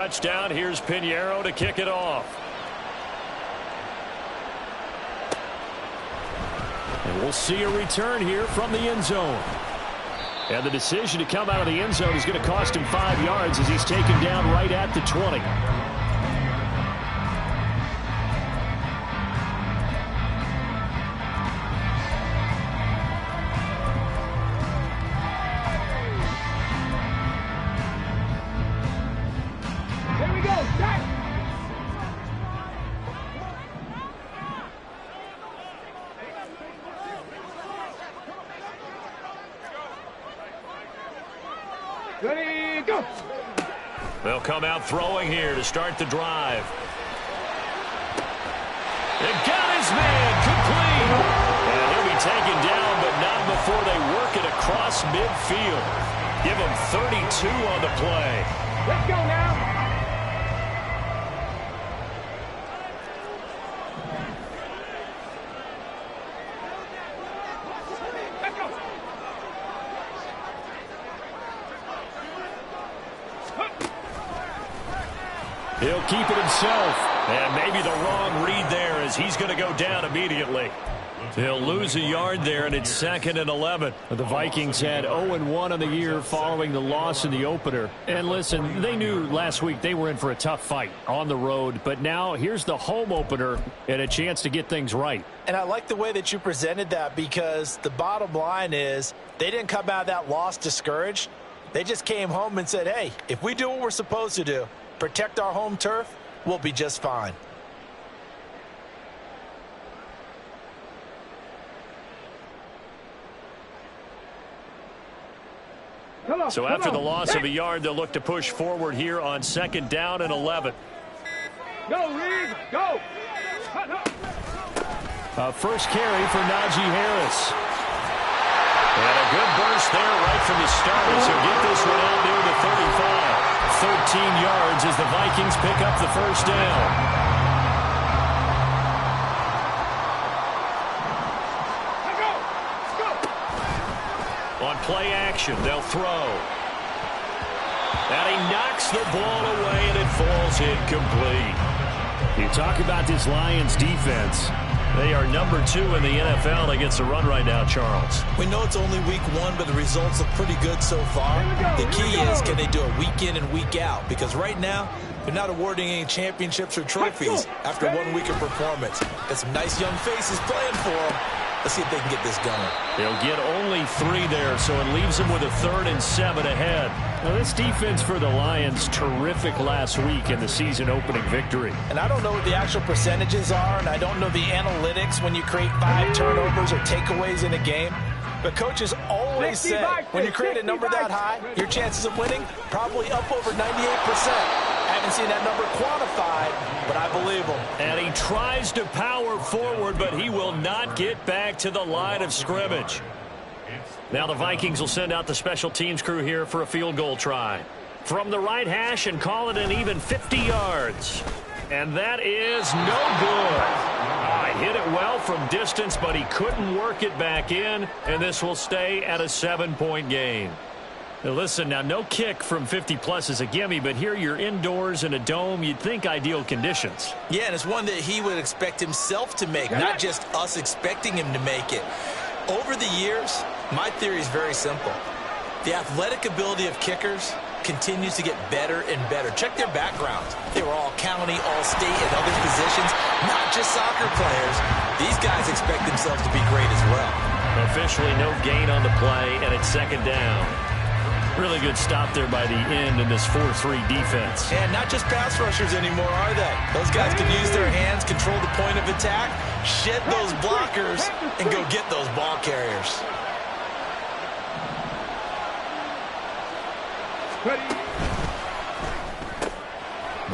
Touchdown. Here's Pinheiro to kick it off. And we'll see a return here from the end zone. And the decision to come out of the end zone is going to cost him 5 yards as he's taken down right at the 20. Ready, go! They'll come out throwing here to start the drive. It got his man complete. And he'll be taken down, but not before they work it across midfield. Give him 32 on the play. Let's go now. He'll keep it himself. And maybe the wrong read there as he's going to go down immediately. He'll lose a yard there, and it's 2nd and 11. The Vikings had 0-1 on the year following the loss in the opener. And listen, they knew last week they were in for a tough fight on the road. But now here's the home opener and a chance to get things right. And I like the way that you presented that, because the bottom line is they didn't come out of that loss discouraged. They just came home and said, hey, if we do what we're supposed to do, protect our home turf, we'll be just fine. So after the loss of a yard, they'll look to push forward here on 2nd down and 11. Go, Reed, go! First carry for Najee Harris. And a good burst there right from the start as he'll get this one out near the 35. 13 yards as the Vikings pick up the first down. On play action, they'll throw. And he knocks the ball away, and it falls incomplete. You talk about this Lions defense. They are number 2 in the NFL against the run right now, Charles. We know it's only week 1, but the results look pretty good so far. The key is, can they do it week in and week out? Because right now, they're not awarding any championships or trophies after 1 week of performance. Got some nice young faces playing for them. Let's see if they can get this going. They'll get only 3 there, so it leaves them with a 3rd and 7 ahead. Now, this defense for the Lions, terrific last week in the season-opening victory. And I don't know what the actual percentages are, and I don't know the analytics when you create 5 turnovers or takeaways in a game. But coaches always say when you create a number that high, your chances of winning probably up over 98%. I haven't seen that number quantified, but I believe him. And he tries to power forward, but he will not get back to the line of scrimmage. Now the Vikings will send out the special teams crew here for a field goal try. From the right hash and call it an even 50 yards. And that is no good. Hit it well from distance, but he couldn't work it back in, and this will stay at a 7-point game. Now listen, now no kick from 50-plus is a gimme, but here you're indoors in a dome. You'd think ideal conditions. Yeah, and it's one that he would expect himself to make, not just us expecting him to make it. Over the years, my theory is very simple. The athletic ability of kickers continues to get better and better. Check their backgrounds. They were all county, all state, and other positions, not just soccer players. These guys expect themselves to be great as well. Officially no gain on the play, and it's 2nd down. Really good stop there by the end in this 4-3 defense. And not just pass rushers anymore, are they? Those guys can use their hands, control the point of attack, shed those blockers, and go get those ball carriers. A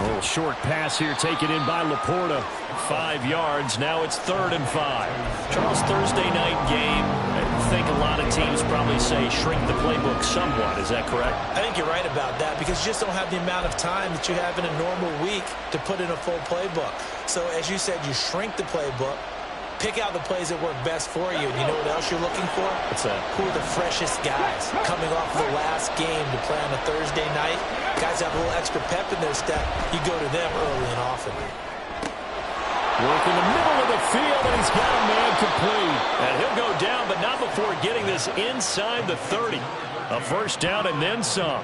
little short pass here taken in by Laporta. 5 yards. Now it's 3rd and 5. Charles, Thursday night game. I think a lot of teams probably say shrink the playbook somewhat. Is that correct? I think you're right about that, because you just don't have the amount of time that you have in a normal week to put in a full playbook. So as you said, you shrink the playbook. Pick out the plays that work best for you, and you know what else you're looking for? What's that? Who are the freshest guys coming off the last game to play on a Thursday night? Guys have a little extra pep in their step. You go to them early and often. Work in the middle of the field, and he's got a man complete. And he'll go down, but not before getting this inside the 30. A first down and then some.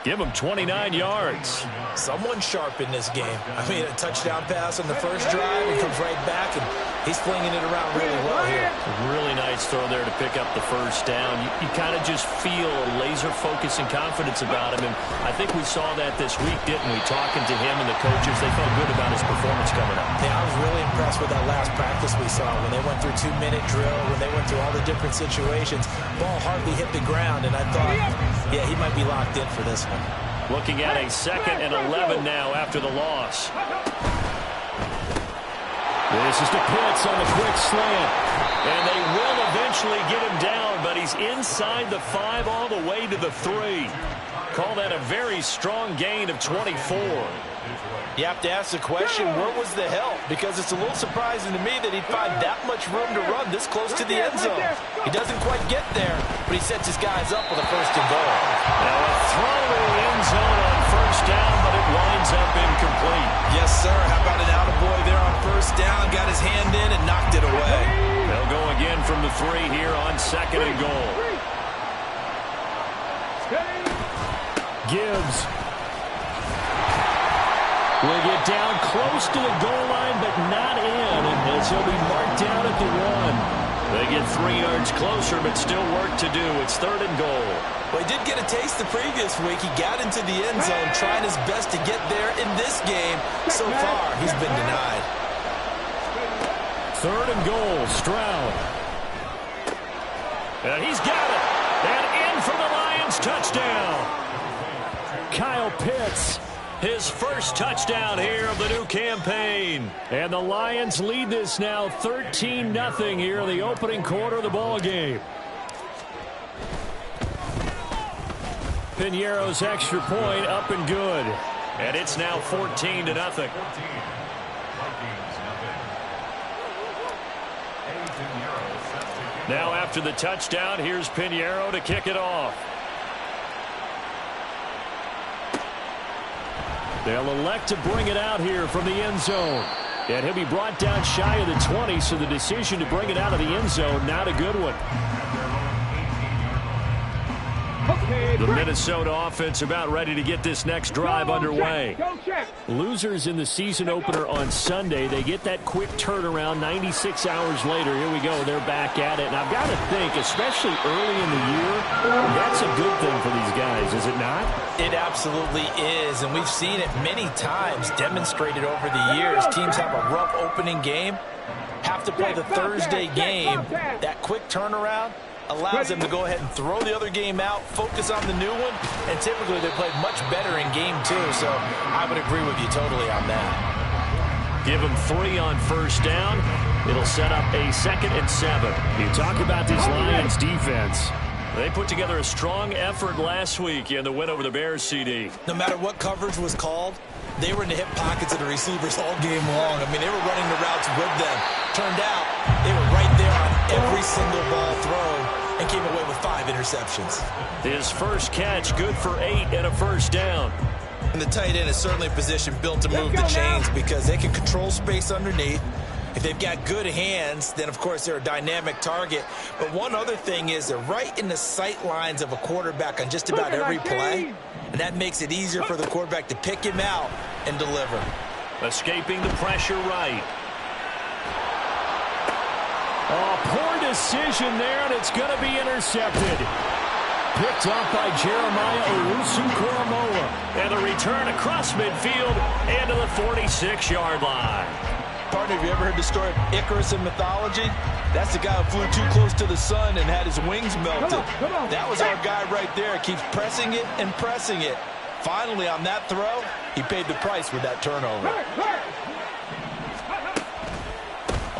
Give him 29 yards. Someone sharp in this game. I mean, a touchdown pass on the first drive and comes right back, and he's flinging it around really well here. Really nice throw there to pick up the first down. You kind of just feel a laser focus and confidence about him, and I think we saw that this week, didn't we? Talking to him and the coaches, they felt good about his performance coming up. Yeah, I was really impressed with that last practice we saw when they went through 2-minute drill, when they went through all the different situations. Ball hardly hit the ground, and I thought, yeah, he might be locked in for this one. Looking at a 2nd and 11 now after the loss. This is to Pitts on the quick slant. And they will eventually get him down, but he's inside the 5 all the way to the 3. Call that a very strong gain of 24. You have to ask the question, where was the help? Because it's a little surprising to me that he'd find that much room to run this close to the end zone. He doesn't quite get there, but he sets his guys up with a 1st and goal. Now a throw to the end zone on 1st down, but it winds up incomplete. Yes, sir. How about an attaboy there on 1st down? Got his hand in and knocked it away. They'll go again from the 3 here on 2nd and goal. Gibbs will get down close to the goal line, but not in, and he'll be marked down at the 1. They get 3 yards closer, but still work to do. It's 3rd and goal. Well, he did get a taste the previous week. He got into the end zone, trying his best to get there in this game. So far, he's been denied. 3rd and goal, Stroud. And he's got it. And in for the Lions, touchdown. Kyle Pitts. His first touchdown here of the new campaign. And the Lions lead this now 13-0 here in the opening quarter of the ball game. Piñeiro's extra point up and good. And it's now 14-0. Now after the touchdown, here's Piñeiro to kick it off. They'll elect to bring it out here from the end zone. And he'll be brought down shy of the 20, so the decision to bring it out of the end zone, not a good one. The Minnesota offense about ready to get this next drive underway. Losers in the season opener on Sunday. They get that quick turnaround 96 hours later. Here we go. They're back at it. And I've got to think, especially early in the year, that's a good thing for these guys, is it not? It absolutely is, and we've seen it many times demonstrated over the years. Teams have a rough opening game, have to play the Thursday game. That quick turnaround allows them to go ahead and throw the other game out, focus on the new one, and typically they play much better in game 2, so I would agree with you totally on that. Give them 3 on 1st down. It'll set up a 2nd and 7. You talk about this Lions defense. They put together a strong effort last week in the win over the Bears, CD. No matter what coverage was called, they were in the hip pockets of the receivers all game long. I mean, they were running the routes with them. Turned out, they were right there on every single ball thrown and came away with 5 interceptions. His first catch, good for 8 and a 1st down. And the tight end is certainly a position built to move the chains because they can control space underneath. If they've got good hands, then, of course, they're a dynamic target. But one other thing is they're right in the sight lines of a quarterback on just about every play. And that makes it easier for the quarterback to pick him out and deliver. Escaping the pressure right. Oh, poor decision there, and it's going to be intercepted. Picked off by Jeremiah Owusu-Koramoah. And the return across midfield and to the 46-yard line. Partner, have you ever heard the story of Icarus in mythology? That's the guy who flew too close to the sun and had his wings melted. That was our guy right there. Keeps pressing it and pressing it. Finally, on that throw, he paid the price with that turnover.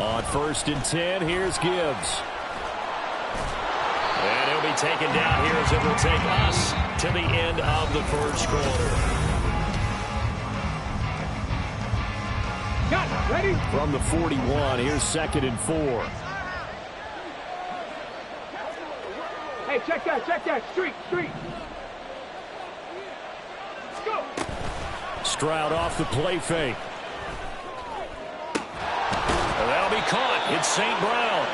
On 1st and 10, here's Gibbs. And he'll be taken down here as it will take us to the end of the 1st quarter. Got it. Ready? From the 41, here's 2nd and 4. Hey, check that. Street. Go. Stroud off the play fake. That'll be caught. It's St. Brown.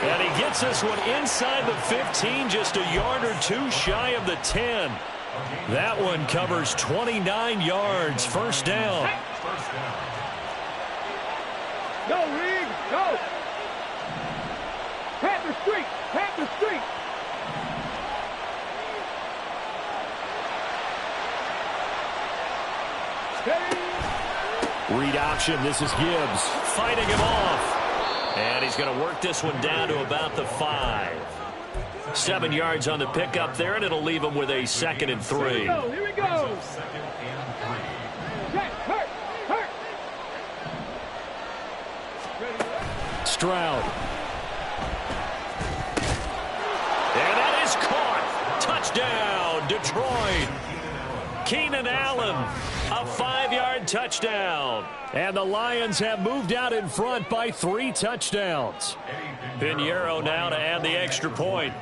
And he gets this one inside the 15, just a yard or two shy of the 10. That one covers 29 yards. First down. Go, Reed. Go. Panther Street. Read option. This is Gibbs fighting him off. And he's going to work this one down to about the 5. 7 yards on the pickup there, and it'll leave him with a 2nd and 3. Here we go. Hurt. Stroud. And that is caught. Touchdown, Detroit. Keenan Allen, a 5-yard touchdown. And the Lions have moved out in front by 3 touchdowns. Pinheiro now to add the extra point.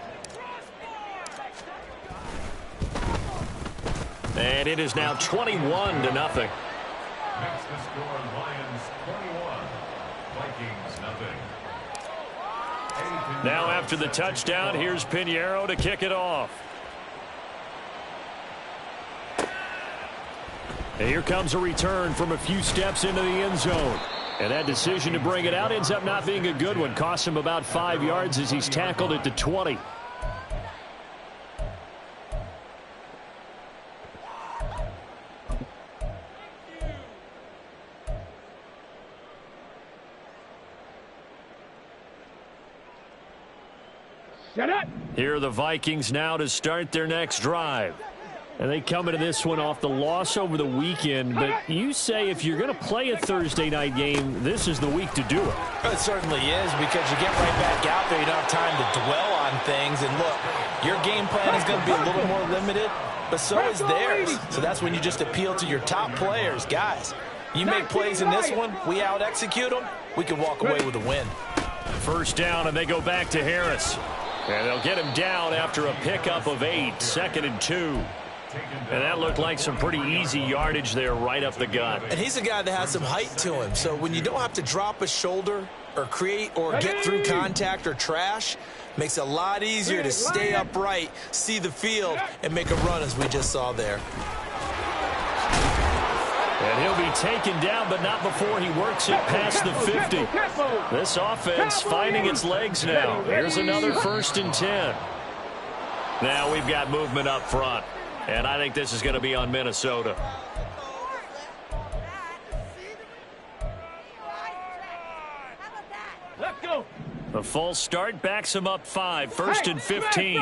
And it is now 21-0. Next to score, Lions 21, Vikings nothing. Now after the touchdown, here's Pinheiro to kick it off. And here comes a return from a few steps into the end zone. And that decision to bring it out ends up not being a good one. Costs him about 5 yards as he's tackled at the 20. Set up. Here are the Vikings now to start their next drive. And they come into this one off the loss over the weekend. But you say if you're going to play a Thursday night game, this is the week to do it. It certainly is, because you get right back out there. You don't have time to dwell on things. And look, your game plan is going to be a little more limited, but so is theirs. So that's when you just appeal to your top players. Guys, you make plays in this one, we out-execute them, we can walk away with a win. First down, and they go back to Harris. And they'll get him down after a pickup of 8, 2nd and 2. And that looked like some pretty easy yardage there right up the gut. And he's a guy that has some height to him. So when you don't have to drop a shoulder or create or get through contact or trash, makes it a lot easier to stay upright, see the field, and make a run as we just saw there. And he'll be taken down, but not before he works it past the 50. This offense finding its legs now. Here's another 1st and 10. Now we've got movement up front. And I think this is going to be on Minnesota. Let's go. The false start backs him up 5. 1st and 15.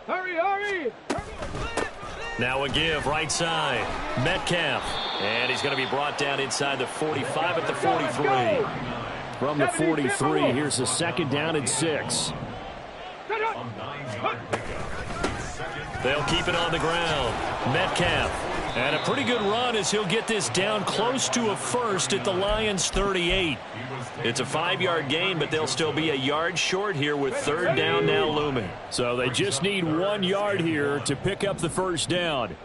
Hurry. Now a give right side. Metcalf. And he's going to be brought down inside the 45 at the 43. From the 43, here's a 2nd down and 6. They'll keep it on the ground. Metcalf. And a pretty good run as he'll get this down close to a 1st at the Lions' 38. It's a 5-yard gain, but they'll still be a yard short here with 3rd down now looming. So they just need 1 yard here to pick up the 1st down.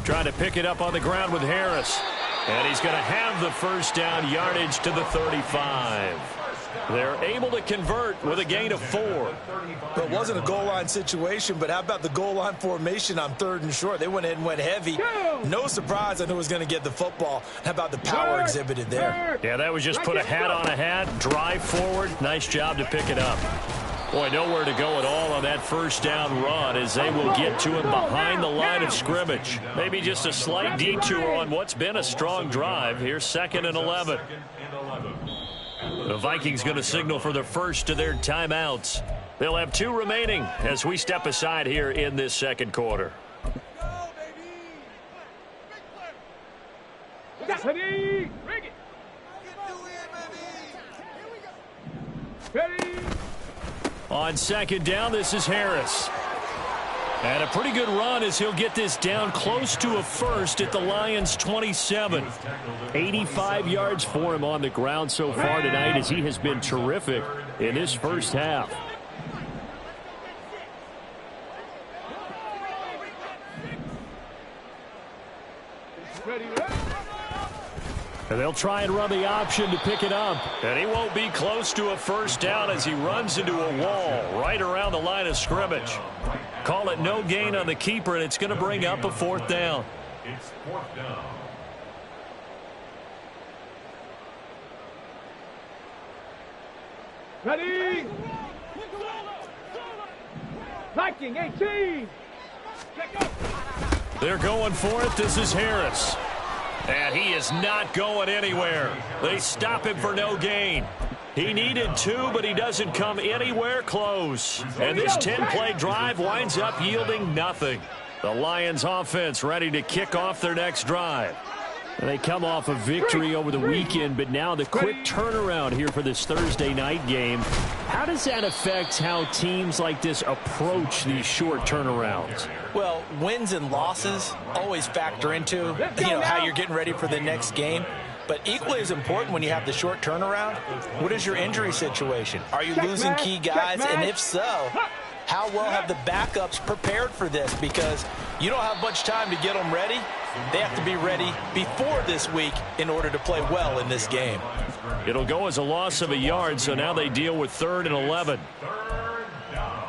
Trying to pick it up on the ground with Harris. And he's going to have the 1st down yardage to the 35. They're able to convert with a gain of 4. It wasn't a goal line situation, but how about the goal line formation on 3rd and short? They went ahead and went heavy. No surprise on who was going to get the football. How about the power exhibited there? Yeah, that was just put a hat on a hat, drive forward. Nice job to pick it up. Boy, nowhere to go at all on that 1st down run as they will get to him behind the line of scrimmage. Maybe just a slight detour on what's been a strong drive. Here's 2nd and 11. The Vikings going to signal for the first of their timeouts. They'll have 2 remaining as we step aside here in this 2nd quarter. On 2nd down, this is Harris. And a pretty good run as he'll get this down close to a first at the Lions' 27. 85 yards for him on the ground so far tonight as he has been terrific in this first half. And they'll try and run the option to pick it up. And he won't be close to a first down as he runs into a wall right around the line of scrimmage. Call it no gain on the keeper, and it's going to bring up a fourth down. It's fourth down. Ready? Viking 18. Check up. They're going for it. This is Harris. And he is not going anywhere. They stop him for no gain. He needed 2, but he doesn't come anywhere close. And this 10-play drive winds up yielding nothing. The Lions offense ready to kick off their next drive. And they come off a victory over the weekend, but now the quick turnaround here for this Thursday night game. How does that affect how teams like this approach these short turnarounds? Well, wins and losses always factor into how you're getting ready for the next game. But equally as important when you have the short turnaround, what is your injury situation? Are you losing key guys? And if so, how well have the backups prepared for this? Because you don't have much time to get them ready. They have to be ready before this week in order to play well in this game. It'll go as a loss of a yard, so now they deal with 3rd and 11. Third down.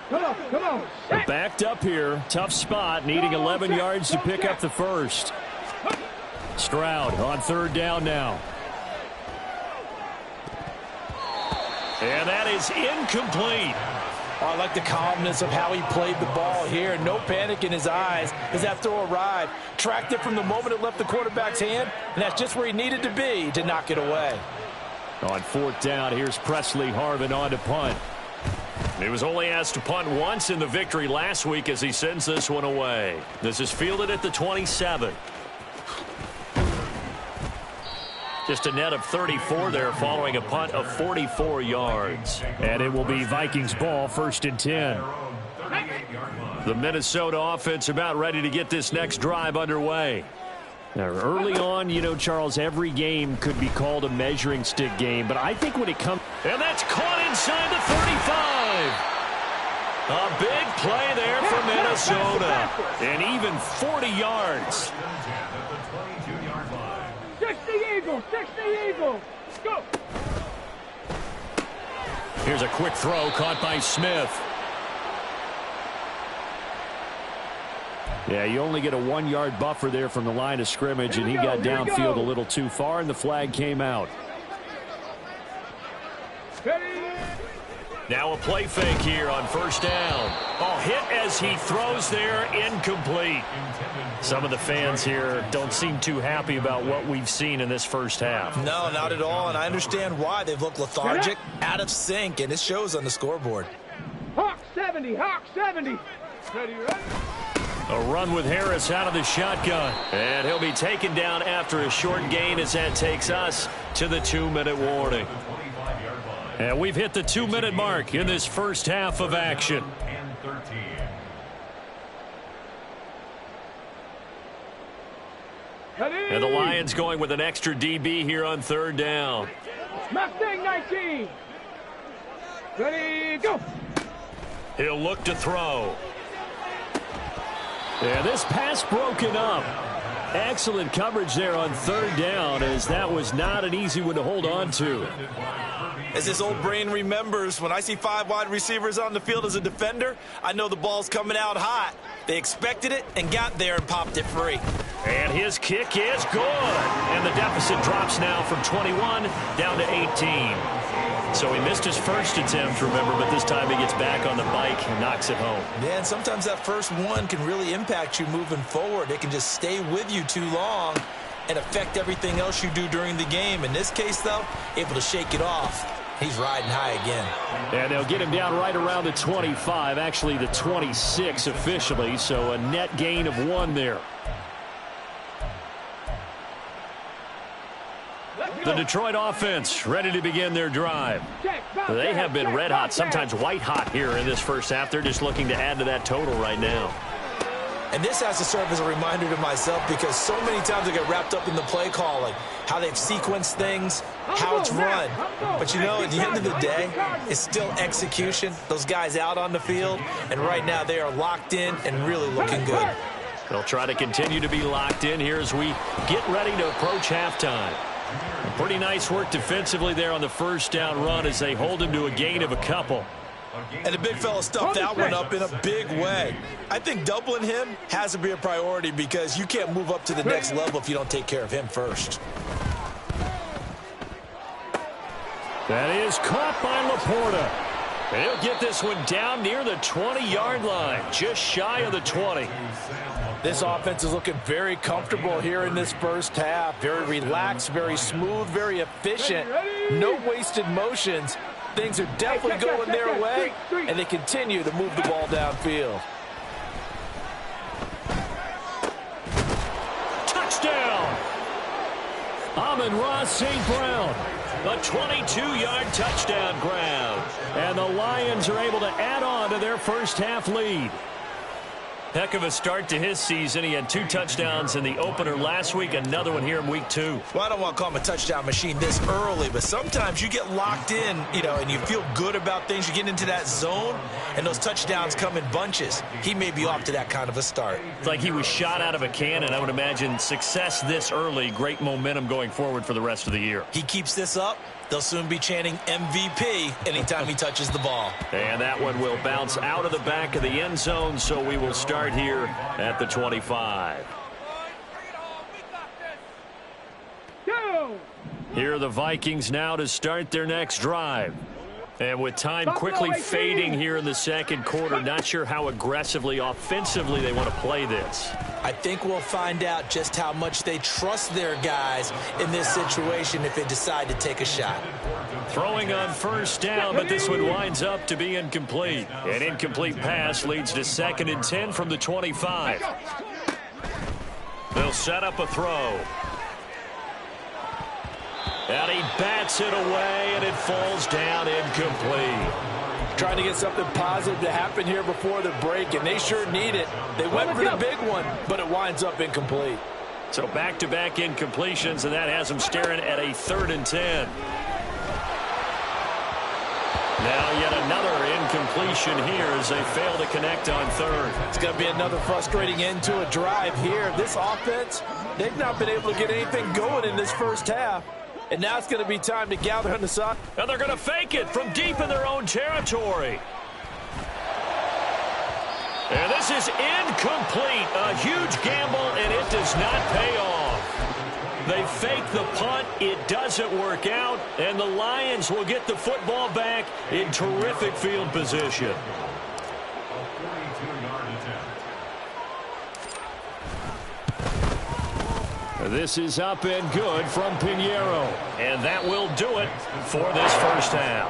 Come on. Backed up here. Tough spot. Needing 11 yards to pick up the first. Stroud on 3rd down now. And that is incomplete. I like the calmness of how he played the ball here. No panic in his eyes as that throw arrived. Tracked it from the moment it left the quarterback's hand, and that's just where he needed to be to knock it away. On 4th down, here's Presley Harvin on to punt. He was only asked to punt once in the victory last week as he sends this one away. This is fielded at the 27. Just a net of 34 there following a punt of 44 yards. And it will be Vikings ball, 1st and 10. The Minnesota offense about ready to get this next drive underway. Now, early on, Charles, every game could be called a measuring stick game. But I think when it comes... And that's caught inside the 35. A big play there for Minnesota. And even 40 yards. 60 Eagles. Go. Here's a quick throw caught by Smith. Yeah, you only get a 1-yard buffer there from the line of scrimmage, and he got downfield a little too far, and the flag came out. Now a play fake here on 1st down. Oh, hit as he throws there, incomplete. Some of the fans here don't seem too happy about what we've seen in this first half. No, not at all, and I understand why. They've looked lethargic, out of sync, and it shows on the scoreboard. Hawk 70. Ready. A run with Harris out of the shotgun. And he'll be taken down after a short gain as that takes us to the 2-minute warning. And we've hit the 2-minute mark in this first half of action. And the Lions going with an extra DB here on 3rd down. Mustang 19. Ready, go. He'll look to throw. Yeah, this pass broken up. Excellent coverage there on 3rd down, as that was not an easy one to hold on to. As this old brain remembers, when I see 5 wide receivers on the field as a defender, I know the ball's coming out hot. They expected it and got there and popped it free. And his kick is good. And the deficit drops now from 21 down to 18. So he missed his first attempt, remember, but this time he gets back on the bike and knocks it home. Yeah, and sometimes that first one can really impact you moving forward. It can just stay with you too long and affect everything else you do during the game. In this case, though, able to shake it off He's riding high again. And they'll get him down right around the 25, actually the 26 officially, so a net gain of 1 there. The Detroit offense ready to begin their drive. They have been red hot, sometimes white hot here in this first half. They're just looking to add to that total right now. And this has to serve as a reminder to myself because so many times I get wrapped up in the play calling, how they've sequenced things, how it's run. But, you know, at the end of the day, it's still execution. Those guys out on the field, and right now they are locked in and really looking good. They'll try to continue to be locked in here as we get ready to approach halftime. Pretty nice work defensively there on the first down run as they hold him to a gain of a couple. And the big fella stuffed that one up in a big way. I think doubling him has to be a priority because you can't move up to the next level if you don't take care of him first. That is caught by Laporta. And he'll get this one down near the 20-yard line, just shy of the 20. This offense is looking very comfortable here in this first half. Very relaxed, very smooth, very efficient. No wasted motions. Things are definitely going their way, and they continue to move the ball downfield. Touchdown! Amon-Ra St. Brown. A 22-yard touchdown grab. And the Lions are able to add on to their first half lead. Heck of a start to his season. He had 2 touchdowns in the opener last week, another one here in week 2. Well, I don't want to call him a touchdown machine this early, but sometimes you get locked in, you know, and you feel good about things. You get into that zone, and those touchdowns come in bunches. He may be off to that kind of a start. It's like he was shot out of a cannon. I would imagine success this early, great momentum going forward for the rest of the year. He keeps this up, they'll soon be chanting MVP anytime he touches the ball. And that one will bounce out of the back of the end zone, so we will start here at the 25. Here are the Vikings now to start their next drive. And with time quickly fading here in the second quarter, not sure how aggressively, offensively they want to play this. I think we'll find out just how much they trust their guys in this situation if they decide to take a shot. Throwing on first down, but this one winds up to be incomplete. An incomplete pass leads to 2nd and 10 from the 25. They'll set up a throw. And he bats it away, and it falls down incomplete. Trying to get something positive to happen here before the break, and they sure need it. They went for the big one, but it winds up incomplete. So back-to-back incompletions, and that has them staring at a 3rd and 10. Now yet another incompletion here as they fail to connect on 3rd. It's going to be another frustrating end to a drive here. This offense, they've not been able to get anything going in this first half. And now it's going to be time to gather on the side. And they're going to fake it from deep in their own territory. And this is incomplete. A huge gamble, and it does not pay off. They fake the punt. It doesn't work out. And the Lions will get the football back in terrific field position. This is up and good from Pinheiro. And that will do it for this first half.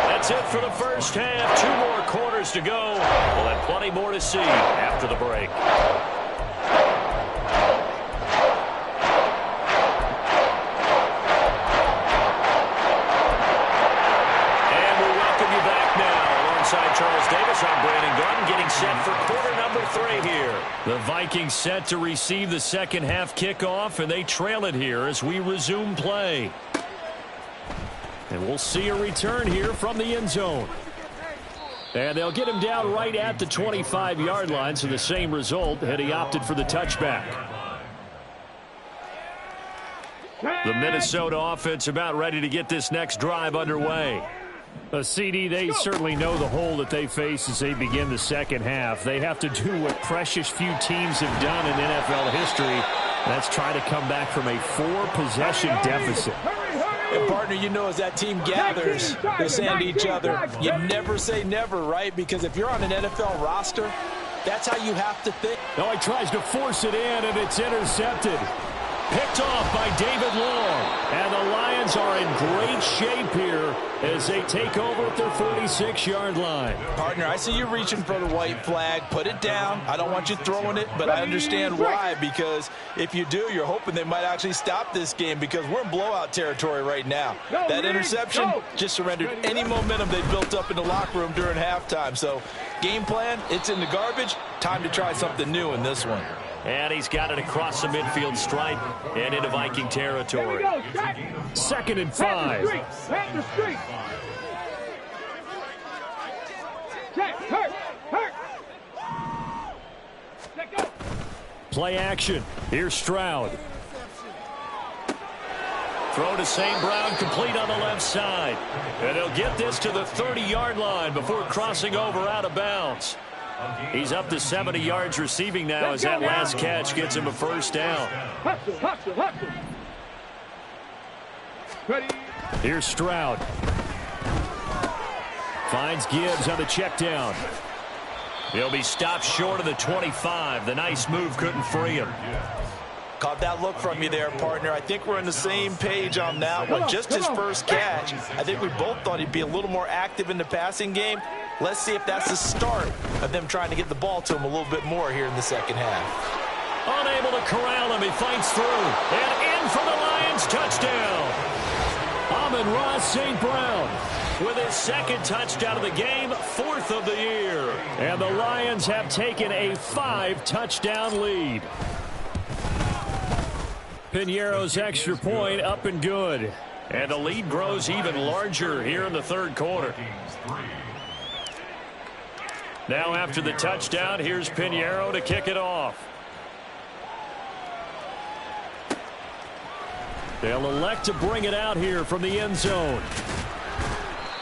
That's it for the first half. 2 more quarters to go. We'll have plenty more to see after the break. And we welcome you back now. Alongside Charles Davis, I'm Brandon Gordon, getting set for quarter number 3 here. The Vikings set to receive the second half kickoff, and they trail it here as we resume play. And we'll see a return here from the end zone. And they'll get him down right at the 25-yard line, so the same result had he opted for the touchback. The Minnesota offense about ready to get this next drive underway. CD, they certainly know the hole that they face as they begin the second half. They have to do what precious few teams have done in NFL history. That's try to come back from a 4-possession deficit. And partner, you know, as that team gathers, they're saying to each other, you never say never, right? Because if you're on an NFL roster, that's how you have to think. No, he tries to force it in, and it's intercepted. Picked off by David Long. And the Lions are in great shape here as they take over at their 46-yard line. Partner, I see you reaching for the white flag. Put it down. I don't want you throwing it, but I understand why, because if you do, you're hoping they might actually stop this game because we're in blowout territory right now. That interception just surrendered any momentum they built up in the locker room during halftime. So game plan, it's in the garbage. Time to try something new in this one. And he's got it across the midfield stripe and into Viking territory. Second and 5. Hit the street. Check. Hurt. Let go. Play action. Here's Stroud. Throw to St. Brown, complete on the left side. And he'll get this to the 30-yard line before crossing over out of bounds. He's up to 70 yards receiving now as that last catch gets him a first down. Hustle. Ready. Here's Stroud. Finds Gibbs on the check down. He'll be stopped short of the 25. The nice move couldn't free him. Caught that look from you there, partner. I think we're on the same page on that one. Just his first catch. I think we both thought he'd be a little more active in the passing game. Let's see if that's the start of them trying to get the ball to him a little bit more here in the second half. Unable to corral him. He fights through. And in for the Lions. Touchdown. Amon-Ra St. Brown with his second touchdown of the game, 4th of the year. And the Lions have taken a 5-touchdown lead. Pinheiro's extra point up and good. And the lead grows even larger here in the third quarter. Now after the touchdown, here's Pinheiro to kick it off. They'll elect to bring it out here from the end zone.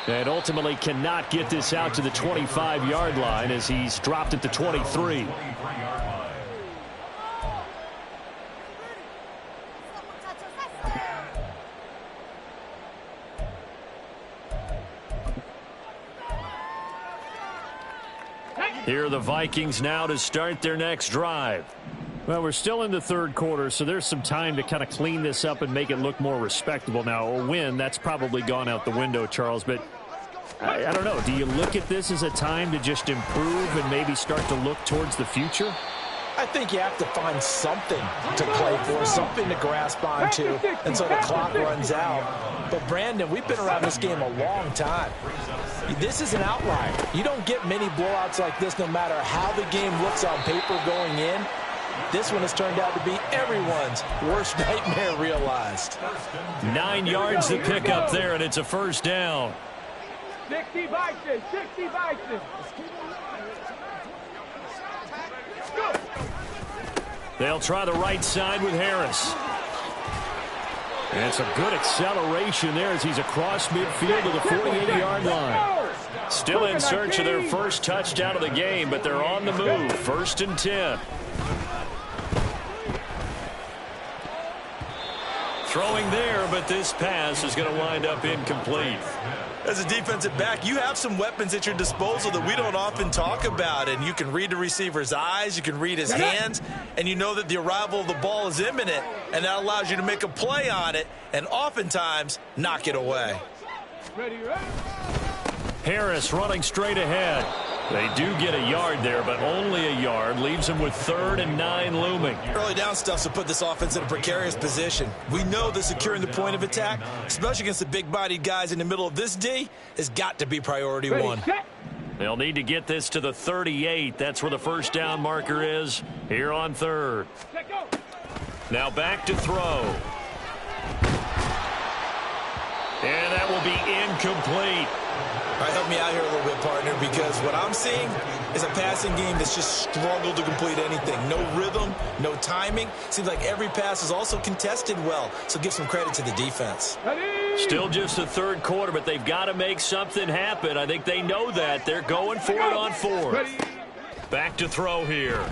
And ultimately cannot get this out to the 25-yard line as he's dropped at the 23. Here are the Vikings now to start their next drive. Well, we're still in the third quarter, so there's some time to kind of clean this up and make it look more respectable. Now, a win, that's probably gone out the window, Charles, but I don't know. Do you look at this as a time to just improve and maybe start to look towards the future? I think you have to find something to play for, something to grasp onto until the clock runs out. But, Brandon, we've been around this game a long time. This is an outlier. You don't get many blowouts like this no matter how the game looks on paper going in. This one has turned out to be everyone's worst nightmare realized. 9 yards to pick up there, and it's a first down. 60 Vikings. Go. They'll try the right side with Harris. And some good acceleration there as he's across midfield to the 48-yard line. Still in search of their first touchdown of the game, but they're on the move. 1st and 10. Throwing there, but this pass is going to wind up incomplete. As a defensive back, you have some weapons at your disposal that we don't often talk about. And you can read the receiver's eyes, you can read his hands, and you know that the arrival of the ball is imminent. And that allows you to make a play on it and oftentimes knock it away. Harris running straight ahead. They do get a yard there, but only a yard. Leaves them with 3rd and 9 looming. Early down stuff to put this offense in a precarious position. We know that securing the point of attack, especially against the big-bodied guys in the middle of this D, has got to be priority one. They'll need to get this to the 38. That's where the first down marker is here on 3rd. Now back to throw. And that will be incomplete. All right, help me out here a little bit, partner, because what I'm seeing is a passing game that's just struggled to complete anything. No rhythm, no timing. Seems like every pass is also contested well, so give some credit to the defense. Still just the third quarter, but they've got to make something happen. I think they know that. They're going for it on 4th. Back to throw here.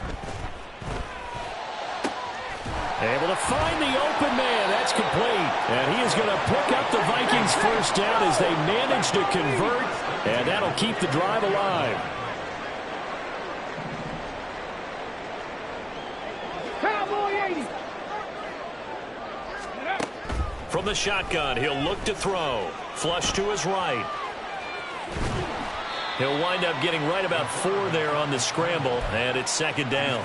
Able to find the open man. That's complete. And he is going to pick up the Vikings first down as they manage to convert. And that'll keep the drive alive. Cowboy 80. From the shotgun, he'll look to throw. Flush to his right. He'll wind up getting right about 4 there on the scramble, and it's second down.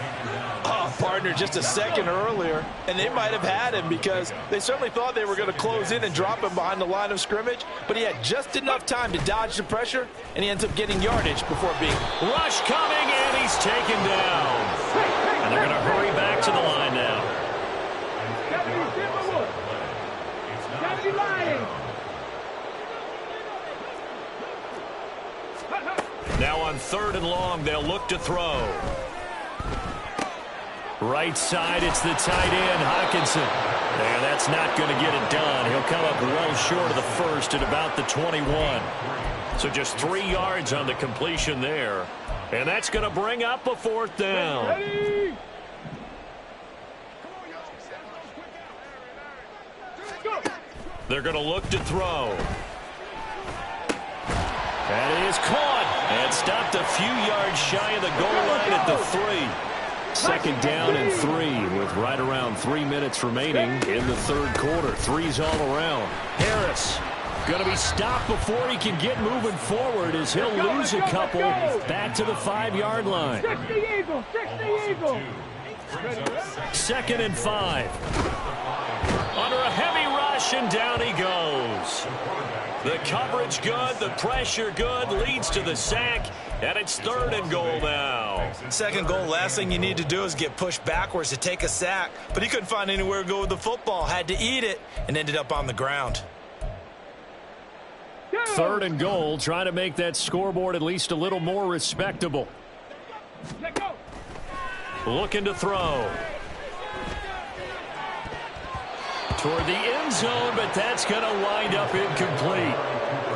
Oh, partner, just a second earlier, and they might have had him because they certainly thought they were going to close in and drop him behind the line of scrimmage, but he had just enough time to dodge the pressure, and he ends up getting yardage before being... Rush coming, and he's taken down. And they're going to hurry back to the line now. Now on 3rd and long, they'll look to throw. Right side, it's the tight end, Hockenson. And that's not going to get it done. He'll come up well short of the first at about the 21. So just 3 yards on the completion there. And that's going to bring up a 4th down. They're going to look to throw. That is caught and stopped a few yards shy of the goal line at the 3. Second down and 3 with right around 3 minutes remaining in the 3rd quarter. 3's all around. Harris going to be stopped before he can get moving forward as he'll lose a couple back to the 5-yard line. 60 Eagle, 60 Eagle. 2nd and 5. Under a heavy rush, and down he goes. The coverage good, the pressure good, leads to the sack, and it's 3rd and goal now. Second goal, last thing you need to do is get pushed backwards to take a sack, but he couldn't find anywhere to go with the football, had to eat it, and ended up on the ground. 3rd and goal, trying to make that scoreboard at least a little more respectable. Looking to throw. Toward the end zone, but that's going to wind up incomplete.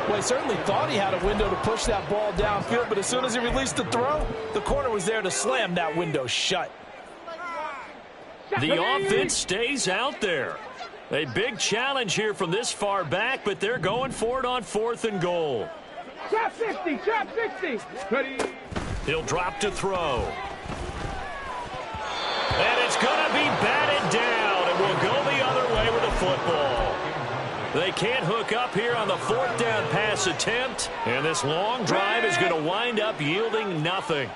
Well, he certainly thought he had a window to push that ball downfield, but as soon as he released the throw, the corner was there to slam that window shut. The offense stays out there. A big challenge here from this far back, but they're going for it on 4th and goal. Trap 60, trap 60. Ready. He'll drop to throw. And it's going to be batted down, and we'll go the other way with the football. They can't hook up here on the 4th down pass attempt, and this long drive is going to wind up yielding nothing.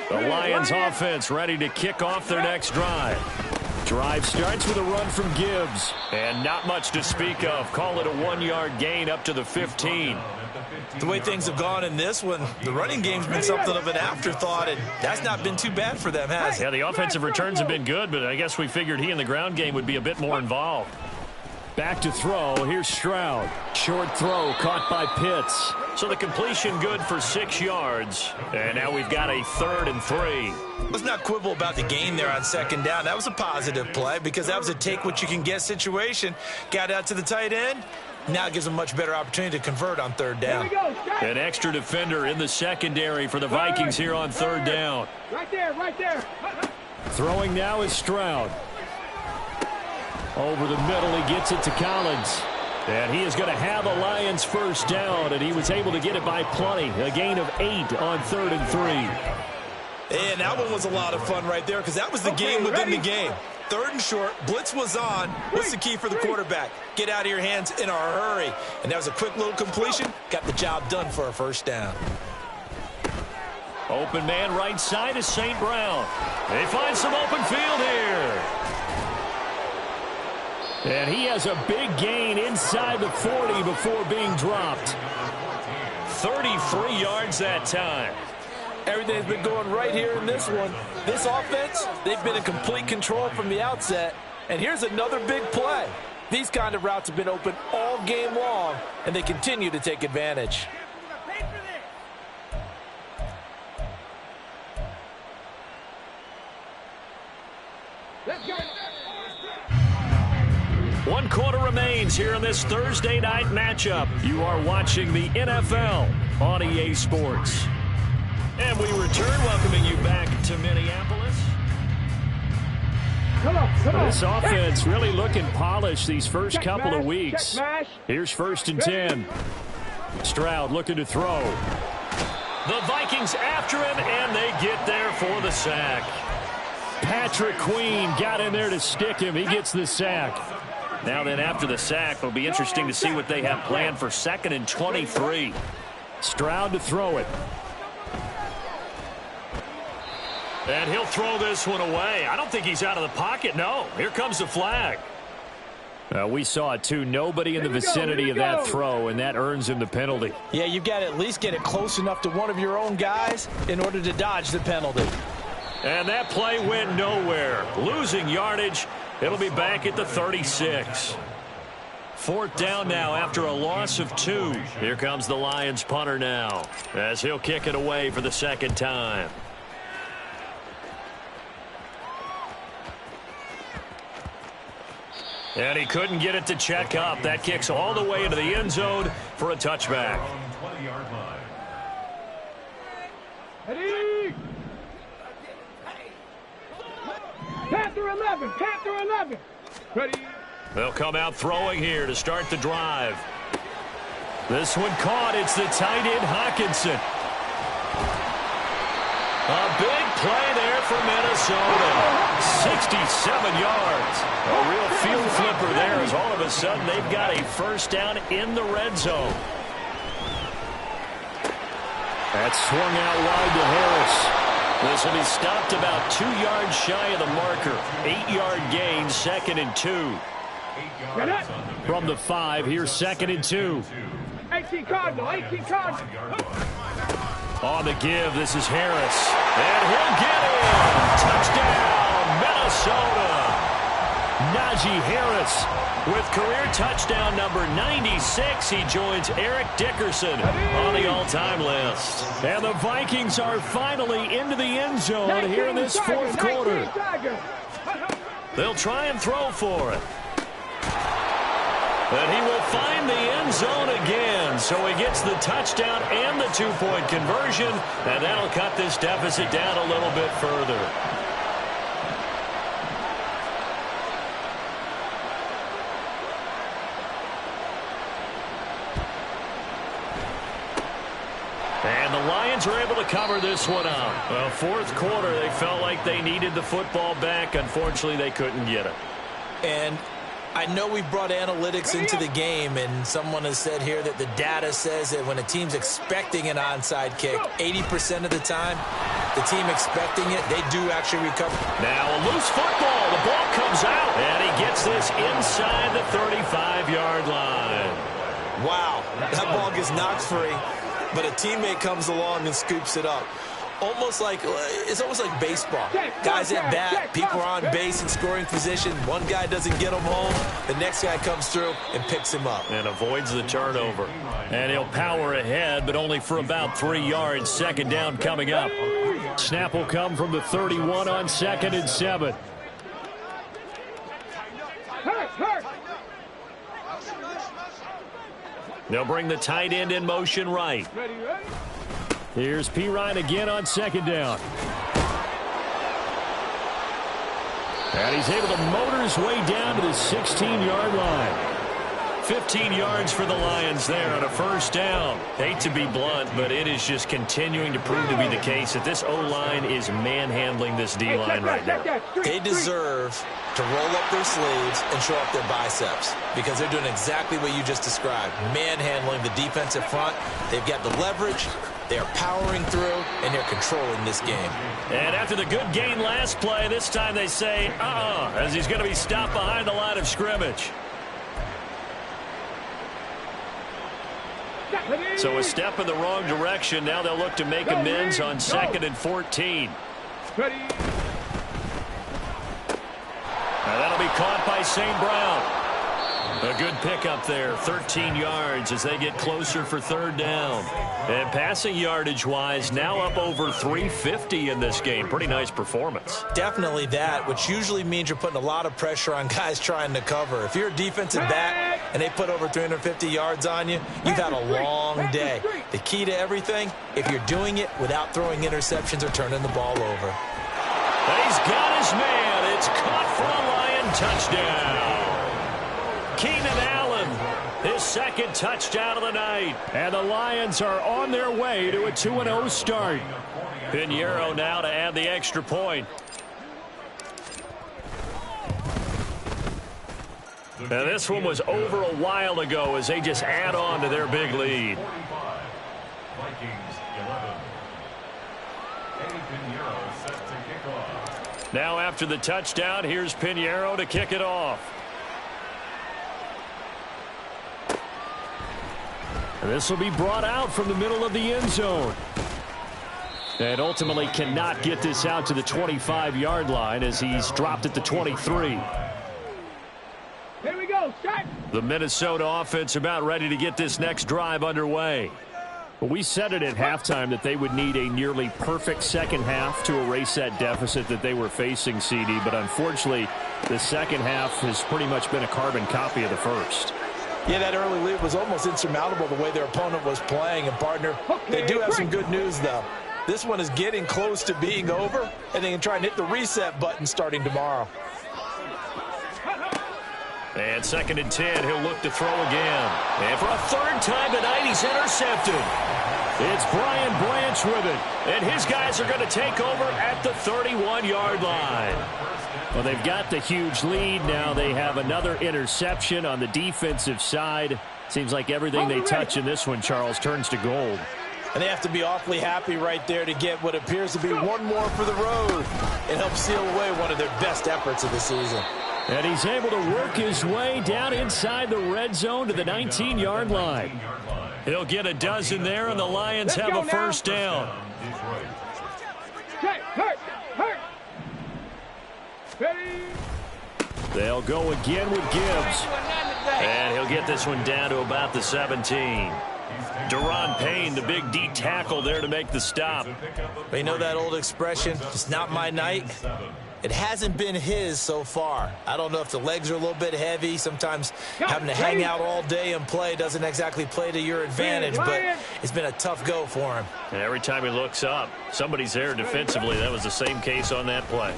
The Lions offense ready to kick off their next drive. Drive starts with a run from Gibbs, and not much to speak of. Call it a 1-yard gain up to the 15. The way things have gone in this one, the running game's been something of an afterthought, and that's not been too bad for them, has it? Yeah, the offensive returns have been good, but I guess we figured he in the ground game would be a bit more involved. Back to throw. Here's Stroud. Short throw caught by Pitts. So the completion good for 6 yards. And now we've got a 3rd and 3. Let's not quibble about the gain there on 2nd down. That was a positive play because that was a take-what-you-can-get situation. Got out to the tight end. Now it gives them a much better opportunity to convert on 3rd down. An extra defender in the secondary for the Vikings here on 3rd down. Right there, right there. Throwing now is Stroud. Over the middle, he gets it to Collins. And he is going to have a Lions 1st down, and he was able to get it by plenty. A gain of 8 on 3rd and 3. And that one was a lot of fun right there because that was the game within the game. 3rd and short, blitz was on. What's the key for the quarterback? Get out of your hands in a hurry. And that was a quick little completion. Got the job done for a 1st down. Open man right side is St. Brown. They find some open field here. And he has a big gain inside the 40 before being dropped. 33 yards that time. Everything's been going right here in this one. This offense, they've been in complete control from the outset. And here's another big play. These kind of routes have been open all game long, and they continue to take advantage. Let's go. 1 quarter remains here in this Thursday night matchup. You are watching the NFL on EA Sports. And we return, welcoming you back to Minneapolis. Come on. This offense really looking polished these first couple of weeks. Here's 1st and 10. Stroud looking to throw. The Vikings after him, and they get there for the sack. Patrick Queen got in there to stick him. He gets the sack. Now then, after the sack, it'll be interesting to see what they have planned for 2nd and 23. Stroud to throw it. And he'll throw this one away. I don't think he's out of the pocket. No, here comes the flag. We saw it, too. Nobody in the vicinity of that throw, and that earns him the penalty. Yeah, you've got to at least get it close enough to one of your own guys in order to dodge the penalty. And that play went nowhere. Losing yardage. It'll be back at the 36. 4th down now after a loss of 2. Here comes the Lions punter now as he'll kick it away for the 2nd time. And he couldn't get it to check up. That kicks all the way into the end zone for a touchback. 20-yard line. Ready? Panther 11, Panther 11. Ready? They'll come out throwing here to start the drive. This one caught. It's the tight end, Hawkinson. A big play there for Minnesota. 67 yards. A real field flipper there as all of a sudden they've got a 1st down in the red zone. That's swung out wide to Harris. This will be stopped about 2 yards shy of the marker. 8-yard gain, 2nd and 2. From the 5, here's 2nd and 2. 18 Cardinal, 18 Cardinal. On the give, this is Harris. And he'll get in. Touchdown, Minnesota. Najee Harris with career touchdown number 96. He joins Eric Dickerson on the all-time list. And the Vikings are finally into the end zone here in this 4th quarter. They'll try and throw for it. And he will find the end zone again. So he gets the touchdown and the 2-point conversion. And that'll cut this deficit down a little bit further. And the Lions are able to cover this one up. Well, 4th quarter, they felt like they needed the football back. Unfortunately, they couldn't get it. And I know we brought analytics into the game, and someone has said here that the data says that when a team's expecting an onside kick, 80% of the time, the team expecting it, they do actually recover. Now a loose football. The ball comes out, and he gets this inside the 35-yard line. Wow, that ball gets knocked free, but a teammate comes along and scoops it up. It's almost like baseball. Guys at bat, people are on base in scoring position. One guy doesn't get him home. The next guy comes through and picks him up. And avoids the turnover. And he'll power ahead, but only for about 3 yards. 2nd down coming up. Snap will come from the 31 on 2nd and 7. They'll bring the tight end in motion right. Here's P. Ryan again on 2nd down. And he's able to motor his way down to the 16-yard line. 15 yards for the Lions there on a 1st down. Hate to be blunt, but it is just continuing to prove to be the case that this O-line is manhandling this D-line right now. They deserve to roll up their sleeves and show up their biceps because they're doing exactly what you just described, manhandling the defensive front. They've got the leverage. They're powering through, and they're controlling this game. And after the good gain last play, this time they say, as he's going to be stopped behind the line of scrimmage. So a step in the wrong direction. Now they'll look to make amends on 2nd and 14. Now that'll be caught by St. Brown. A good pickup there, 13 yards as they get closer for 3rd down. And passing yardage-wise, now up over 350 in this game. Pretty nice performance. Definitely that, which usually means you're putting a lot of pressure on guys trying to cover. If you're a defensive back and they put over 350 yards on you, you've had a long day. The key to everything, if you're doing it without throwing interceptions or turning the ball over. And he's got his man. It's caught for a Lion touchdown. Keenan Allen, his 2nd touchdown of the night. And the Lions are on their way to a 2-0 start. Pinheiro now to add the extra point. And this one was over a while ago as they just add on to their big lead. Vikings 11. Eddie Pinheiro set to kick off. Now after the touchdown, here's Pinheiro to kick it off. And this will be brought out from the middle of the end zone. And ultimately cannot get this out to the 25-yard line as he's dropped at the 23. Here we go, shot. The Minnesota offense about ready to get this next drive underway. We said it at halftime that they would need a nearly perfect second half to erase that deficit that they were facing, CD. But unfortunately, the second half has pretty much been a carbon copy of the first. Yeah, that early lead was almost insurmountable the way their opponent was playing. And, partner, they do have some good news, though. This one is getting close to being over, and they can try and hit the reset button starting tomorrow. And 2nd and 10, he'll look to throw again. And for a third time tonight, he's intercepted. It's Brian Branch with it. And his guys are going to take over at the 31-yard line. Well, they've got the huge lead. Now they have another interception on the defensive side. Seems like everything they touch in this one, Charles, turns to gold. And they have to be awfully happy right there to get what appears to be one more for the road and help seal away one of their best efforts of the season. And he's able to work his way down inside the red zone to the 19-yard line. He'll get a dozen there, and the Lions have a first down. Hurt. Ready. They'll go again with Gibbs. And he'll get this one down to about the 17. Deron Payne, the big D tackle there to make the stop. But you know that old expression, it's not my night? It hasn't been his so far. I don't know if the legs are a little bit heavy. Sometimes having to hang out all day and play doesn't exactly play to your advantage, but it's been a tough go for him. And every time he looks up, somebody's there defensively. That was the same case on that play.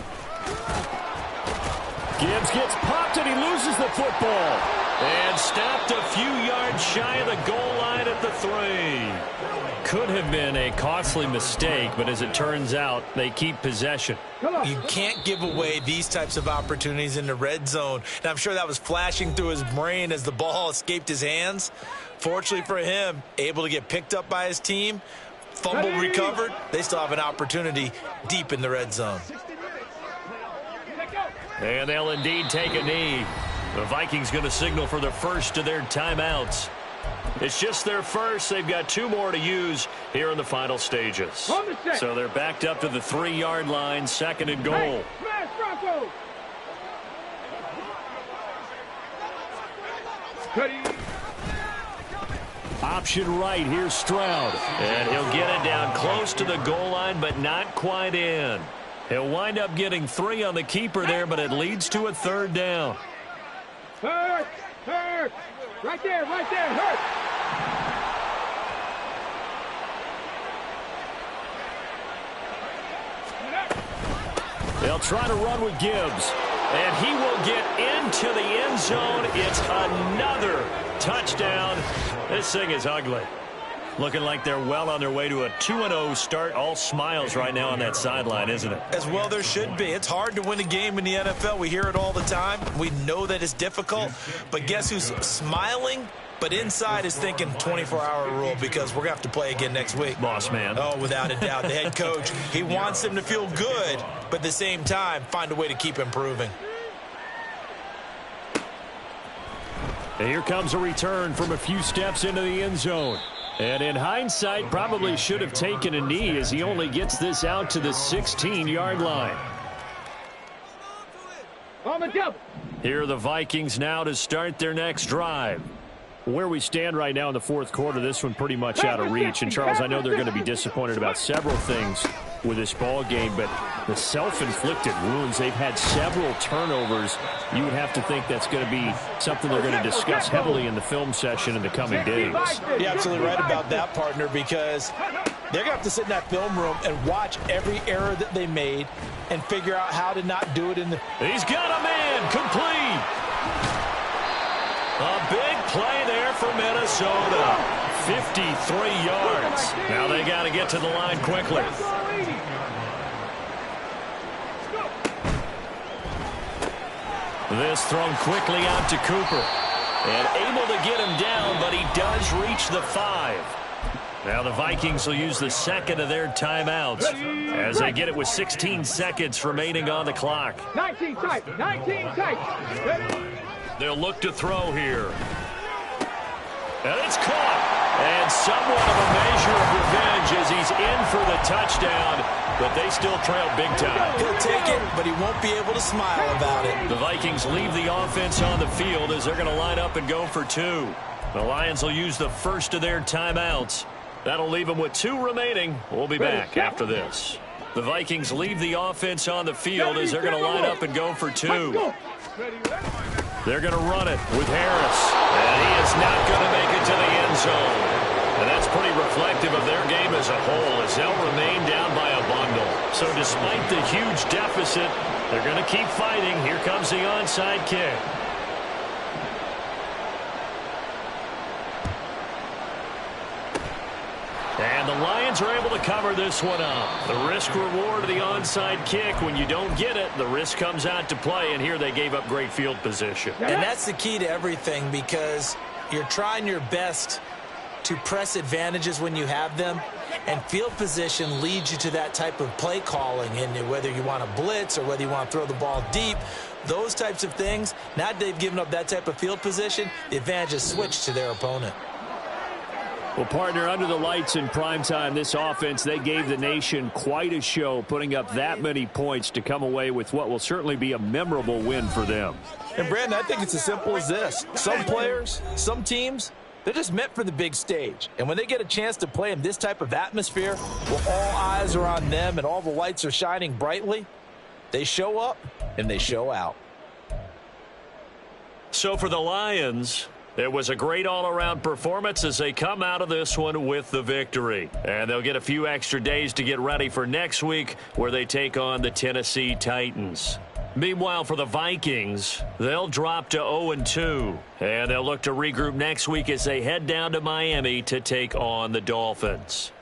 Gibbs gets popped and he loses the football. And stopped a few yards shy of the goal line at the 3. Could have been a costly mistake, but as it turns out, they keep possession. You can't give away these types of opportunities in the red zone. And I'm sure that was flashing through his brain as the ball escaped his hands. Fortunately for him, able to get picked up by his team, fumble recovered. They still have an opportunity deep in the red zone. And they'll indeed take a knee. The Vikings going to signal for the first of their timeouts. It's just their first. They've got 2 more to use here in the final stages. So they're backed up to the 3-yard line, 2nd and goal. Option right, here's Stroud. And he'll get it down close to the goal line, but not quite in. He'll wind up getting 3 on the keeper there, but it leads to a 3rd down. Hurt. Right there, hurt. They'll try to run with Gibbs. And he will get into the end zone. It's another touchdown. This thing is ugly. Looking like they're well on their way to a 2-0 start. All smiles right now on that sideline, isn't it? As well there should be. It's hard to win a game in the NFL. We hear it all the time. We know that it's difficult. But guess who's smiling? But inside is thinking 24-hour rule because we're going to have to play again next week. Boss man. Oh, without a doubt. The head coach, he wants them to feel good, but at the same time, find a way to keep improving. And here comes a return from a few steps into the end zone. And in hindsight, probably should have taken a knee as he only gets this out to the 16-yard line. On the double. Here are the Vikings now to start their next drive. Where we stand right now in the 4th quarter, this one pretty much out of reach. And, Charles, I know they're going to be disappointed about several things with this ball game, but the self-inflicted wounds, they've had several turnovers. You would have to think that's going to be something they're going to discuss heavily in the film session in the coming days. You're absolutely right about that, partner, because they're going to have to sit in that film room and watch every error that they made and figure out how to not do it in the... He's got a man complete. A big play there for Minnesota. 53 yards. Now they got to get to the line quickly. This thrown quickly out to Cooper. And able to get him down, but he does reach the 5. Now the Vikings will use the second of their timeouts as they get it with 16 seconds remaining on the clock. 19 tight. 19 tight. Ready? They'll look to throw here. And it's caught. And somewhat of a measure of revenge as he's in for the touchdown, but they still trail big time. He'll take it, but he won't be able to smile about it. The Vikings leave the offense on the field as they're going to line up and go for 2. The Lions will use the first of their timeouts. That'll leave them with 2 remaining. We'll be back after this. The Vikings leave the offense on the field as they're going to line up and go for 2. They're going to run it with Harris. And he is not going to make it to the end zone. And that's pretty reflective of their game as a whole as they'll remain down by a bundle. So despite the huge deficit, they're going to keep fighting. Here comes the onside kick. And the Lions are able to cover this one up. The risk-reward of the onside kick, when you don't get it, the risk comes out to play, and here they gave up great field position. And that's the key to everything because you're trying your best to press advantages when you have them, and field position leads you to that type of play calling, and whether you want to blitz or whether you want to throw the ball deep, those types of things, now that they've given up that type of field position, the advantage is switched to their opponent. Well, partner, under the lights in primetime, this offense, they gave the nation quite a show, putting up that many points to come away with what will certainly be a memorable win for them. And, Brandon, I think it's as simple as this. Some players, some teams, they're just meant for the big stage. And when they get a chance to play in this type of atmosphere, where all eyes are on them and all the lights are shining brightly, they show up and they show out. So for the Lions, it was a great all-around performance as they come out of this one with the victory. And they'll get a few extra days to get ready for next week where they take on the Tennessee Titans. Meanwhile, for the Vikings, they'll drop to 0-2. And they'll look to regroup next week as they head down to Miami to take on the Dolphins.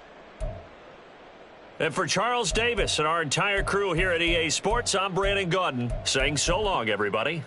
And for Charles Davis and our entire crew here at EA Sports, I'm Brandon Gaudin saying so long, everybody.